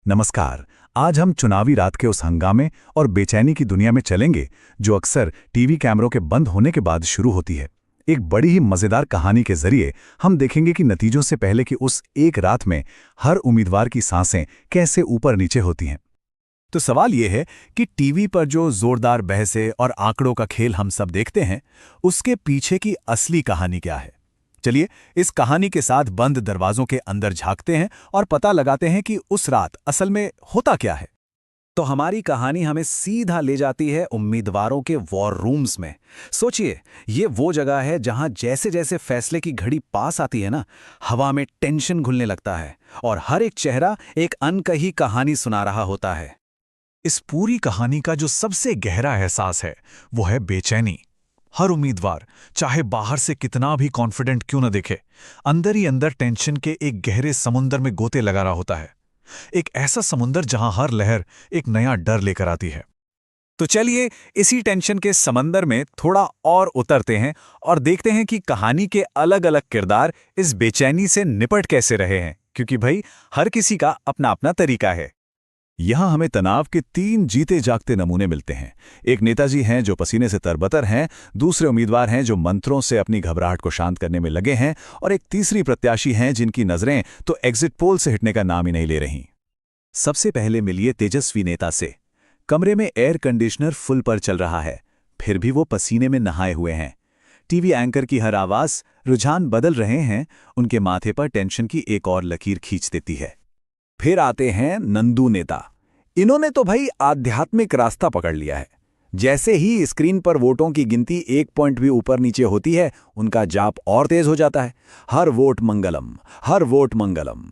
नमस्कार। आज हम चुनावी रात के उस हंगामे और बेचैनी की दुनिया में चलेंगे जो अक्सर टीवी कैमरों के बंद होने के बाद शुरू होती है। एक बड़ी ही मजेदार कहानी के जरिए हम देखेंगे कि नतीजों से पहले की उस एक रात में हर उम्मीदवार की सांसें कैसे ऊपर नीचे होती हैं। तो सवाल यह है कि टीवी पर जो जोरदार बहसें और आंकड़ों का खेल हम सब देखते हैं, उसके पीछे की असली कहानी क्या है। चलिए इस कहानी के साथ बंद दरवाजों के अंदर झांकते हैं और पता लगाते हैं कि उस रात असल में होता क्या है। तो हमारी कहानी हमें सीधा ले जाती है उम्मीदवारों के वॉर रूम्स में। सोचिए, ये वो जगह है जहां जैसे जैसे फैसले की घड़ी पास आती है ना, हवा में टेंशन घुलने लगता है और हर एक चेहरा एक अनकही कहानी सुना रहा होता है। इस पूरी कहानी का जो सबसे गहरा एहसास है वो है बेचैनी। हर उम्मीदवार, चाहे बाहर से कितना भी कॉन्फिडेंट क्यों न दिखे, अंदर ही अंदर टेंशन के एक गहरे समुंदर में गोते लगा रहा होता है। एक ऐसा समुंदर जहां हर लहर एक नया डर लेकर आती है। तो चलिए इसी टेंशन के समंदर में थोड़ा और उतरते हैं और देखते हैं कि कहानी के अलग अलग किरदार इस बेचैनी से निपट कैसे रहे हैं, क्योंकि भाई हर किसी का अपना अपना तरीका है। यहां हमें तनाव के 3 जीते जागते नमूने मिलते हैं। एक नेताजी हैं जो पसीने से तरबतर हैं, दूसरे उम्मीदवार हैं जो मंत्रों से अपनी घबराहट को शांत करने में लगे हैं, और एक तीसरी प्रत्याशी हैं जिनकी नजरें तो एग्जिट पोल से हटने का नाम ही नहीं ले रहीं। सबसे पहले मिलिए तेजस्वी नेता से। कमरे में एयर कंडीशनर फुल पर चल रहा है, फिर भी वो पसीने में नहाए हुए हैं। टीवी एंकर की हर आवाज रुझान बदल रहे हैं, उनके माथे पर टेंशन की एक और लकीर खींच देती है। फिर आते हैं नंदू नेता। इन्होंने तो भाई आध्यात्मिक रास्ता पकड़ लिया है। जैसे ही स्क्रीन पर वोटों की गिनती 1 पॉइंट भी ऊपर नीचे होती है, उनका जाप और तेज हो जाता है। हर वोट मंगलम, हर वोट मंगलम।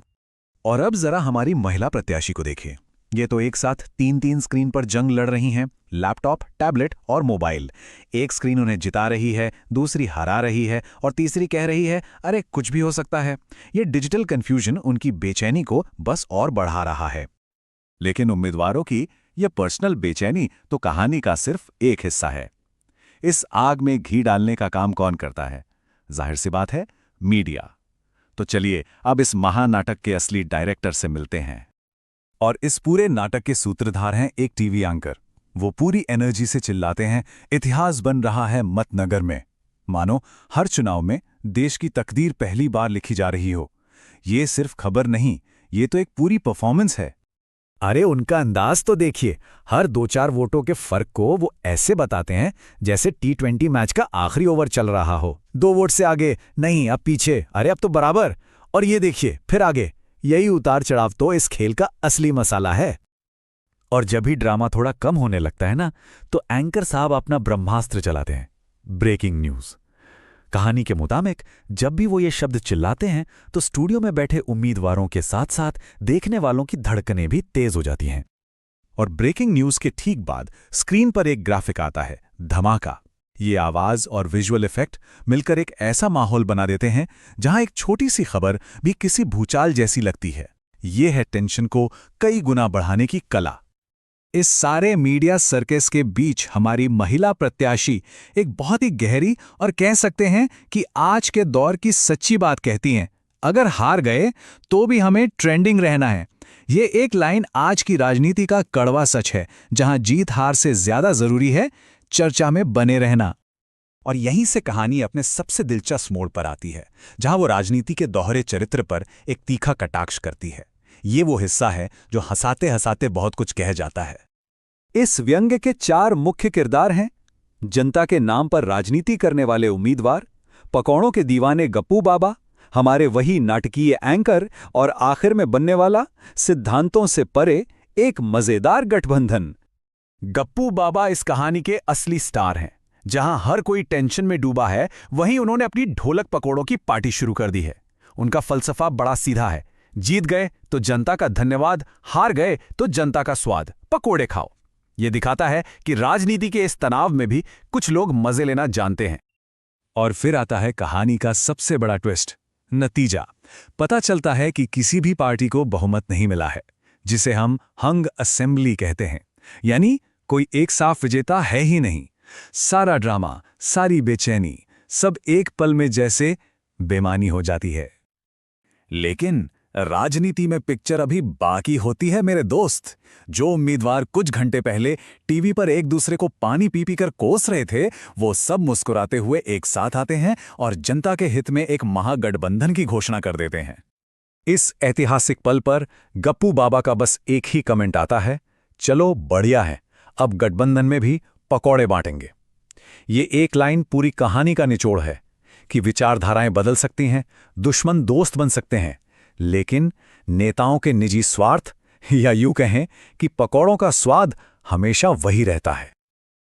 और अब जरा हमारी महिला प्रत्याशी को देखें। ये तो एक साथ 3-3 स्क्रीन पर जंग लड़ रही हैं, लैपटॉप, टैबलेट और मोबाइल। एक स्क्रीन उन्हें जिता रही है, दूसरी हरा रही है और तीसरी कह रही है अरे कुछ भी हो सकता है। ये डिजिटल कंफ्यूजन उनकी बेचैनी को बस और बढ़ा रहा है। लेकिन उम्मीदवारों की यह पर्सनल बेचैनी तो कहानी का सिर्फ एक हिस्सा है। इस आग में घी डालने का काम कौन करता है? जाहिर सी बात है, मीडिया। तो चलिए अब इस महानाटक के असली डायरेक्टर से मिलते हैं। और इस पूरे नाटक के सूत्रधार हैं एक टीवी एंकर। वो पूरी एनर्जी से चिल्लाते हैं, इतिहास बन रहा है मतनगर में। मानो हर चुनाव में देश की तकदीर पहली बार लिखी जा रही हो। ये सिर्फ खबर नहीं, ये तो एक पूरी परफॉर्मेंस है। अरे उनका अंदाज तो देखिए, हर 2-4 वोटों के फर्क को वो ऐसे बताते हैं जैसे T20 मैच का आखिरी ओवर चल रहा हो। 2 वोट से आगे नहीं, अब पीछे, अरे अब तो बराबर, और ये देखिए फिर आगे। यही उतार चढ़ाव तो इस खेल का असली मसाला है। और जब भी ड्रामा थोड़ा कम होने लगता है ना, तो एंकर साहब अपना ब्रह्मास्त्र चलाते हैं, ब्रेकिंग न्यूज। कहानी के मुताबिक जब भी वो ये शब्द चिल्लाते हैं तो स्टूडियो में बैठे उम्मीदवारों के साथ साथ देखने वालों की धड़कनें भी तेज हो जाती हैं। और ब्रेकिंग न्यूज के ठीक बाद स्क्रीन पर एक ग्राफिक आता है, धमाका। ये आवाज और विजुअल इफेक्ट मिलकर एक ऐसा माहौल बना देते हैं जहां एक छोटी सी खबर भी किसी भूचाल जैसी लगती है। ये है टेंशन को कई गुना बढ़ाने की कला। इस सारे मीडिया सर्कस के बीच हमारी महिला प्रत्याशी एक बहुत ही गहरी और कह सकते हैं कि आज के दौर की सच्ची बात कहती हैं, अगर हार गए तो भी हमें ट्रेंडिंग रहना है। ये एक लाइन आज की राजनीति का कड़वा सच है, जहां जीत हार से ज्यादा जरूरी है चर्चा में बने रहना। और यहीं से कहानी अपने सबसे दिलचस्प मोड़ पर आती है, जहां वो राजनीति के दोहरे चरित्र पर एक तीखा कटाक्ष करती है। ये वो हिस्सा है जो हंसाते हंसाते बहुत कुछ कह जाता है। इस व्यंग्य के 4 मुख्य किरदार हैं: जनता के नाम पर राजनीति करने वाले उम्मीदवार, पकौड़ों के दीवाने गप्पू बाबा, हमारे वही नाटकीय एंकर, और आखिर में बनने वाला सिद्धांतों से परे एक मजेदार गठबंधन। गप्पू बाबा इस कहानी के असली स्टार हैं। जहां हर कोई टेंशन में डूबा है, वहीं उन्होंने अपनी ढोलक पकौड़ों की पार्टी शुरू कर दी है। उनका फलसफा बड़ा सीधा है, जीत गए तो जनता का धन्यवाद, हार गए तो जनता का स्वाद, पकोड़े खाओ। ये दिखाता है कि राजनीति के इस तनाव में भी कुछ लोग मजे लेना जानते हैं। और फिर आता है कहानी का सबसे बड़ा ट्विस्ट, नतीजा। पता चलता है कि किसी भी पार्टी को बहुमत नहीं मिला है, जिसे हम हंग असेंबली कहते हैं। यानी कोई एक साफ विजेता है ही नहीं। सारा ड्रामा, सारी बेचैनी, सब एक पल में जैसे बेमानी हो जाती है। लेकिन राजनीति में पिक्चर अभी बाकी होती है मेरे दोस्त। जो उम्मीदवार कुछ घंटे पहले टीवी पर एक दूसरे को पानी पी पी कर कोस रहे थे, वो सब मुस्कुराते हुए एक साथ आते हैं और जनता के हित में एक महागठबंधन की घोषणा कर देते हैं। इस ऐतिहासिक पल पर गप्पू बाबा का बस एक ही कमेंट आता है, चलो बढ़िया है, अब गठबंधन में भी पकौड़े बांटेंगे। ये एक लाइन पूरी कहानी का निचोड़ है कि विचारधाराएं बदल सकती हैं, दुश्मन दोस्त बन सकते हैं, लेकिन नेताओं के निजी स्वार्थ या यूं कहें कि पकौड़ों का स्वाद हमेशा वही रहता है।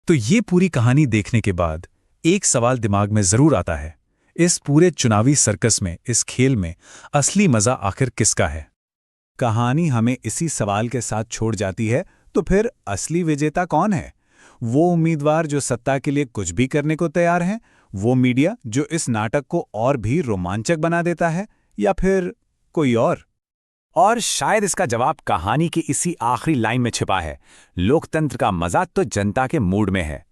तो ये पूरी कहानी देखने के बाद एक सवाल दिमाग में जरूर आता है, इस पूरे चुनावी सर्कस में, इस खेल में असली मजा आखिर किसका है? कहानी हमें इसी सवाल के साथ छोड़ जाती है, तो फिर असली विजेता कौन है? वो उम्मीदवार जो सत्ता के लिए कुछ भी करने को तैयार हैं, वो मीडिया जो इस नाटक को और भी रोमांचक बना देता है, या फिर कोई और? और शायद इसका जवाब कहानी की इसी आखिरी लाइन में छिपा है। लोकतंत्र का मजा तो जनता के मूड में है।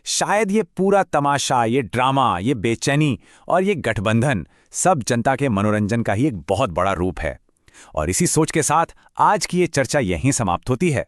शायद ये पूरा तमाशा, ये ड्रामा, ये बेचैनी और ये गठबंधन सब जनता के मनोरंजन का ही एक बहुत बड़ा रूप है। और इसी सोच के साथ आज की ये चर्चा यहीं समाप्त होती है।